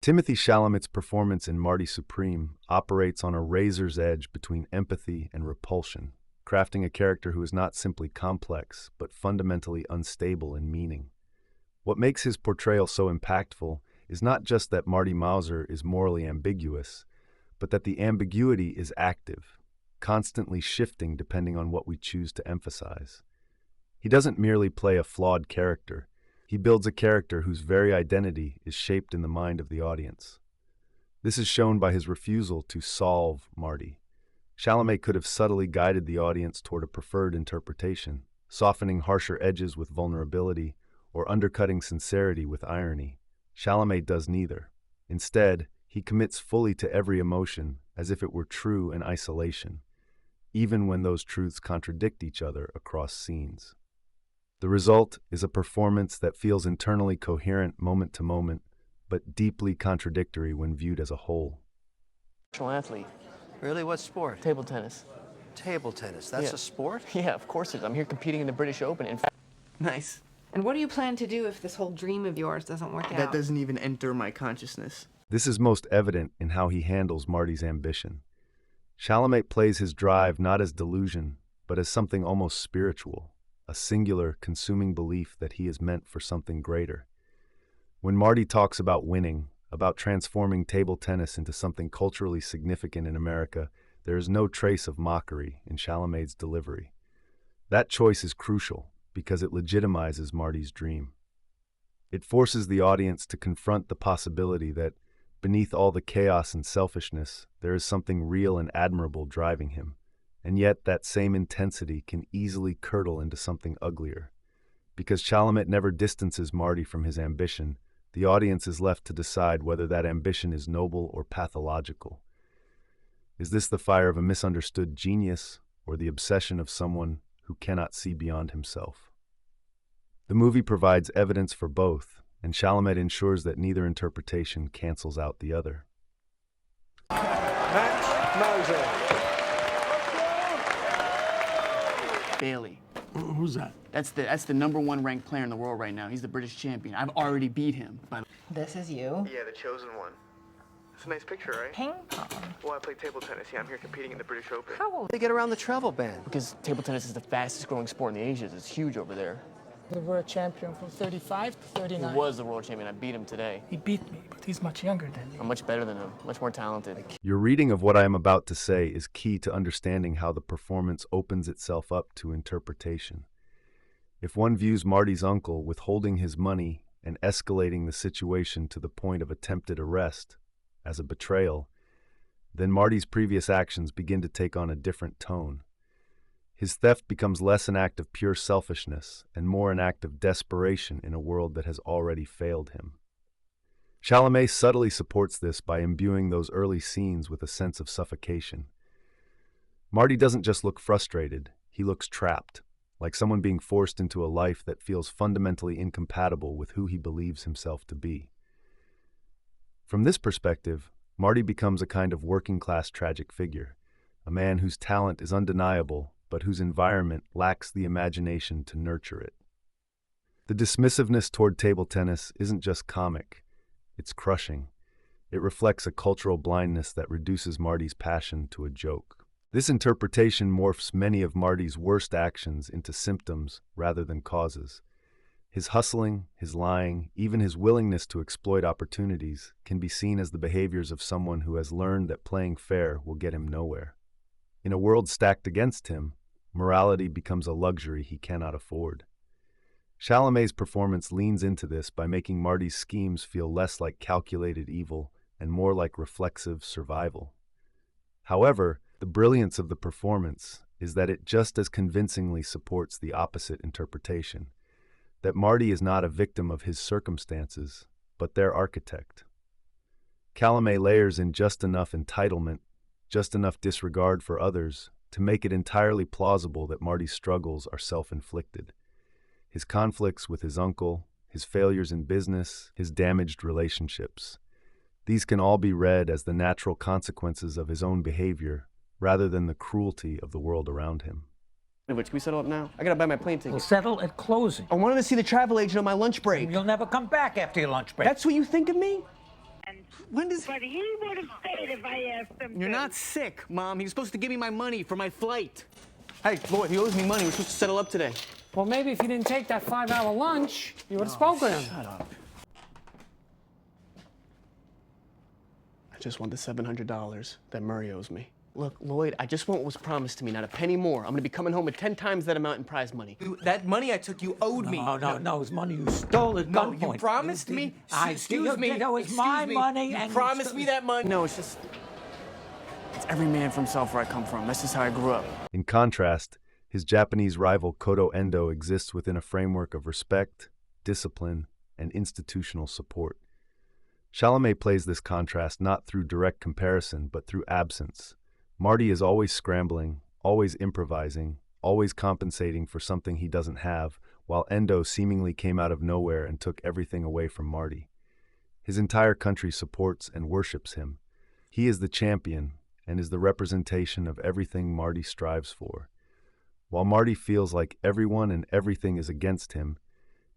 Timothée Chalamet's performance in Marty Supreme operates on a razor's edge between empathy and repulsion, crafting a character who is not simply complex, but fundamentally unstable in meaning. What makes his portrayal so impactful is not just that Marty Mauser is morally ambiguous, but that the ambiguity is active, constantly shifting depending on what we choose to emphasize. He doesn't merely play a flawed character. He builds a character whose very identity is shaped in the mind of the audience. This is shown by his refusal to solve Marty. Chalamet could have subtly guided the audience toward a preferred interpretation, softening harsher edges with vulnerability or undercutting sincerity with irony. Chalamet does neither. Instead, he commits fully to every emotion as if it were true in isolation, even when those truths contradict each other across scenes. The result is a performance that feels internally coherent moment to moment, but deeply contradictory when viewed as a whole. Professional athlete. Really? What sport? Table tennis. Table tennis. That's Yeah. a sport? Yeah, of course it is. I'm here competing in the British Open. In fact, nice. And what do you plan to do if this whole dream of yours doesn't work out? That doesn't even enter my consciousness. This is most evident in how he handles Marty's ambition. Chalamet plays his drive not as delusion, but as something almost spiritual, a singular, consuming belief that he is meant for something greater. When Marty talks about winning, about transforming table tennis into something culturally significant in America, there is no trace of mockery in Chalamet's delivery. That choice is crucial because it legitimizes Marty's dream. It forces the audience to confront the possibility that, beneath all the chaos and selfishness, there is something real and admirable driving him. And yet that same intensity can easily curdle into something uglier. Because Chalamet never distances Marty from his ambition, the audience is left to decide whether that ambition is noble or pathological. Is this the fire of a misunderstood genius or the obsession of someone who cannot see beyond himself? The movie provides evidence for both, and Chalamet ensures that neither interpretation cancels out the other. Marty Mauser. Bailey. Who's that? That's the #1 ranked player in the world right now. He's the British champion. I've already beat him. This is you? Yeah, the chosen one. It's a nice picture, right? Ping pong. Well, I play table tennis. Yeah, I'm here competing in the British Open. How old? They get around the travel ban. Because table tennis is the fastest growing sport in the Asia. It's huge over there. The world champion from 35 to 39. He was the world champion. I beat him today. He beat me, but he's much younger than me. I'm much better than him, much more talented. Your reading of what I am about to say is key to understanding how the performance opens itself up to interpretation. If one views Marty's uncle withholding his money and escalating the situation to the point of attempted arrest as a betrayal, then Marty's previous actions begin to take on a different tone. His theft becomes less an act of pure selfishness and more an act of desperation in a world that has already failed him. Chalamet subtly supports this by imbuing those early scenes with a sense of suffocation. Marty doesn't just look frustrated, he looks trapped, like someone being forced into a life that feels fundamentally incompatible with who he believes himself to be. From this perspective, Marty becomes a kind of working-class tragic figure, a man whose talent is undeniable, but whose environment lacks the imagination to nurture it. The dismissiveness toward table tennis isn't just comic, it's crushing. It reflects a cultural blindness that reduces Marty's passion to a joke. This interpretation morphs many of Marty's worst actions into symptoms rather than causes. His hustling, his lying, even his willingness to exploit opportunities can be seen as the behaviors of someone who has learned that playing fair will get him nowhere. In a world stacked against him, morality becomes a luxury he cannot afford. Chalamet's performance leans into this by making Marty's schemes feel less like calculated evil and more like reflexive survival. However, the brilliance of the performance is that it just as convincingly supports the opposite interpretation, that Marty is not a victim of his circumstances, but their architect. Chalamet layers in just enough entitlement, just enough disregard for others, to make it entirely plausible that Marty's struggles are self-inflicted. His conflicts with his uncle, his failures in business, his damaged relationships. These can all be read as the natural consequences of his own behavior, rather than the cruelty of the world around him. Can we settle up now? I gotta buy my plane ticket. We'll settle at closing. I wanted to see the travel agent on my lunch break. You'll never come back after your lunch break. That's what you think of me? And When does... But he would have stayed if I asked him You're to. not sick, Mom. He was supposed to give me my money for my flight. Hey, Lloyd, he owes me money. We're supposed to settle up today. Well, maybe if you didn't take that 5-hour lunch, you would have spoken to him. Shut up. I just want the $700 that Murray owes me. Look, Lloyd, I just want what was promised to me, not a penny more. I'm gonna be coming home with 10 times that amount in prize money. That money I took, you owed me. No, it's money you stole at No, gunpoint. you promised me. Excuse me. It was my Excuse me. money, You and promised me that money. No, it's just... It's every man for himself where I come from. That's just how I grew up. In contrast, his Japanese rival Koto Endo exists within a framework of respect, discipline, and institutional support. Chalamet plays this contrast not through direct comparison, but through absence. Marty is always scrambling, always improvising, always compensating for something he doesn't have, while Endo seemingly came out of nowhere and took everything away from Marty. His entire country supports and worships him. He is the champion and is the representation of everything Marty strives for. While Marty feels like everyone and everything is against him,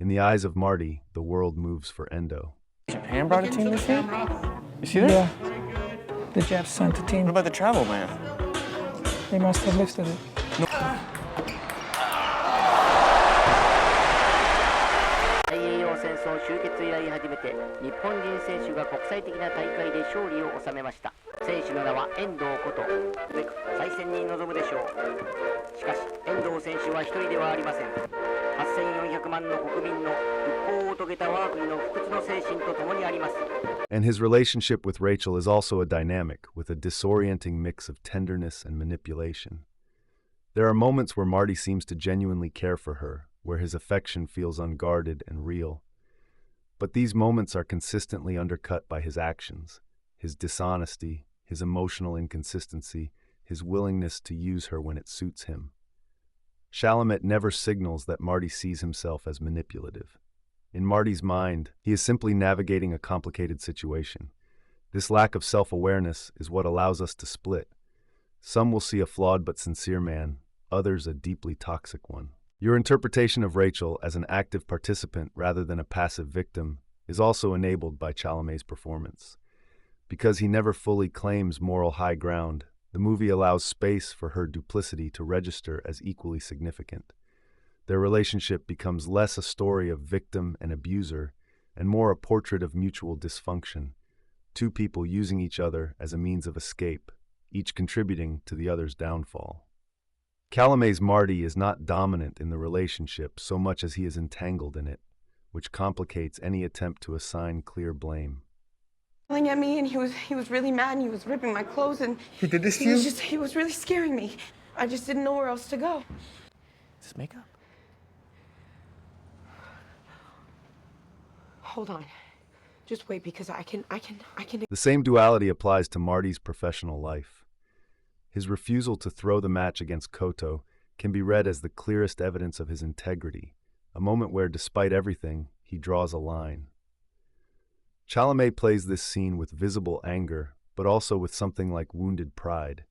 in the eyes of Marty, the world moves for Endo. Japan brought a team this year? You see that? Yeah. The Japs sent a team. What about the travel ban? They must have lifted it. And his relationship with Rachel is also a dynamic, with a disorienting mix of tenderness and manipulation. There are moments where Marty seems to genuinely care for her, where his affection feels unguarded and real. But these moments are consistently undercut by his actions, his dishonesty, his emotional inconsistency, his willingness to use her when it suits him. Chalamet never signals that Marty sees himself as manipulative. In Marty's mind, he is simply navigating a complicated situation. This lack of self-awareness is what allows us to split. Some will see a flawed but sincere man, others a deeply toxic one. Your interpretation of Rachel as an active participant rather than a passive victim is also enabled by Chalamet's performance. Because he never fully claims moral high ground, the movie allows space for her duplicity to register as equally significant. Their relationship becomes less a story of victim and abuser and more a portrait of mutual dysfunction, two people using each other as a means of escape, each contributing to the other's downfall. Chalamet's Marty is not dominant in the relationship so much as he is entangled in it, which complicates any attempt to assign clear blame. Yelling at me, and he was really mad, and he was ripping my clothes, and He did this to you? he was really scaring me. I just didn't know where else to go. Is this makeup? Hold on. Just wait, because I can. The same duality applies to Marty's professional life. His refusal to throw the match against Koto can be read as the clearest evidence of his integrity, a moment where, despite everything, he draws a line. Chalamet plays this scene with visible anger, but also with something like wounded pride.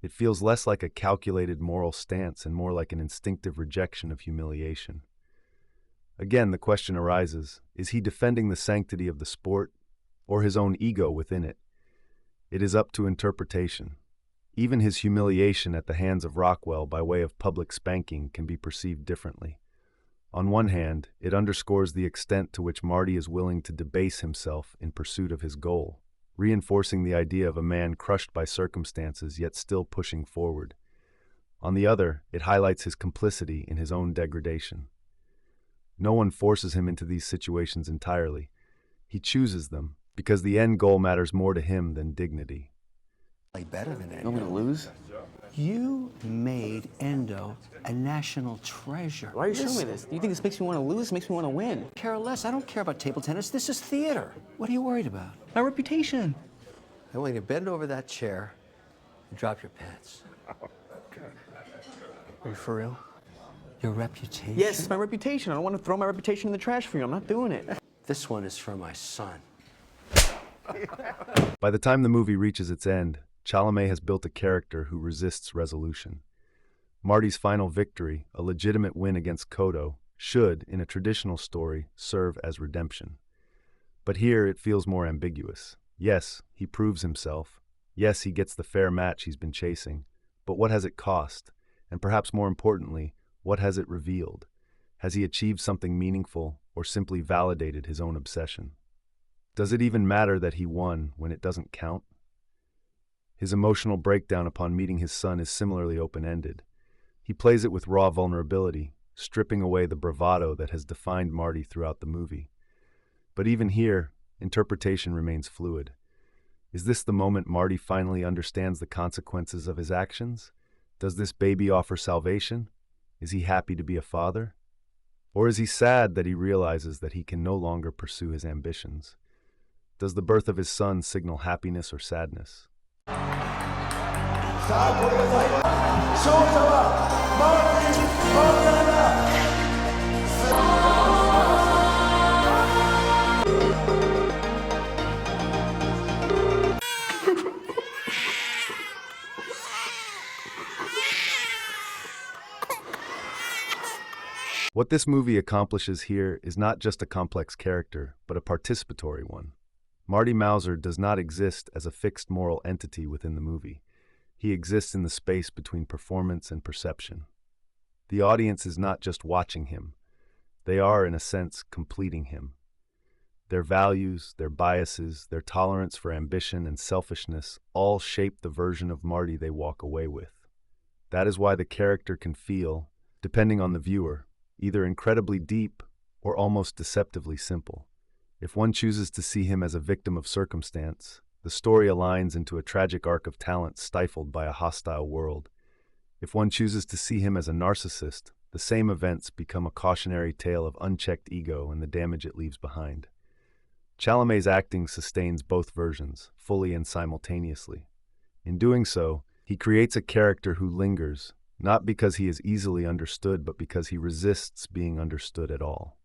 It feels less like a calculated moral stance and more like an instinctive rejection of humiliation. Again, the question arises, is he defending the sanctity of the sport or his own ego within it? It is up to interpretation. Even his humiliation at the hands of Rockwell by way of public spanking can be perceived differently. On one hand, it underscores the extent to which Marty is willing to debase himself in pursuit of his goal, reinforcing the idea of a man crushed by circumstances yet still pushing forward. On the other, it highlights his complicity in his own degradation. No one forces him into these situations entirely. He chooses them because the end goal matters more to him than dignity. Play better than You Endo. want me to lose? You made Endo a national treasure. Why are you showing me this? Do you think this makes me want to lose? It makes me want to win. Care less. I don't care about table tennis. This is theater. What are you worried about? My reputation. I want you to bend over that chair and drop your pants. Are you for real? Your reputation? Yes, it's my reputation. I don't want to throw my reputation in the trash for you. I'm not doing it. This one is for my son. By the time the movie reaches its end, Chalamet has built a character who resists resolution. Marty's final victory, a legitimate win against Koto, should, in a traditional story, serve as redemption. But here it feels more ambiguous. Yes, he proves himself. Yes, he gets the fair match he's been chasing. But what has it cost? And perhaps more importantly, what has it revealed? Has he achieved something meaningful or simply validated his own obsession? Does it even matter that he won when it doesn't count? His emotional breakdown upon meeting his son is similarly open-ended. He plays it with raw vulnerability, stripping away the bravado that has defined Marty throughout the movie. But even here, interpretation remains fluid. Is this the moment Marty finally understands the consequences of his actions? Does this baby offer salvation? Is he happy to be a father? Or is he sad that he realizes that he can no longer pursue his ambitions? Does the birth of his son signal happiness or sadness? What this movie accomplishes here is not just a complex character, but a participatory one. Marty Mauser does not exist as a fixed moral entity within the movie. He exists in the space between performance and perception. The audience is not just watching him. They are, in a sense, completing him. Their values, their biases, their tolerance for ambition and selfishness all shape the version of Marty they walk away with. That is why the character can feel, depending on the viewer, either incredibly deep or almost deceptively simple. If one chooses to see him as a victim of circumstance, the story aligns into a tragic arc of talent stifled by a hostile world. If one chooses to see him as a narcissist, the same events become a cautionary tale of unchecked ego and the damage it leaves behind. Chalamet's acting sustains both versions, fully and simultaneously. In doing so, he creates a character who lingers, not because he is easily understood, but because he resists being understood at all.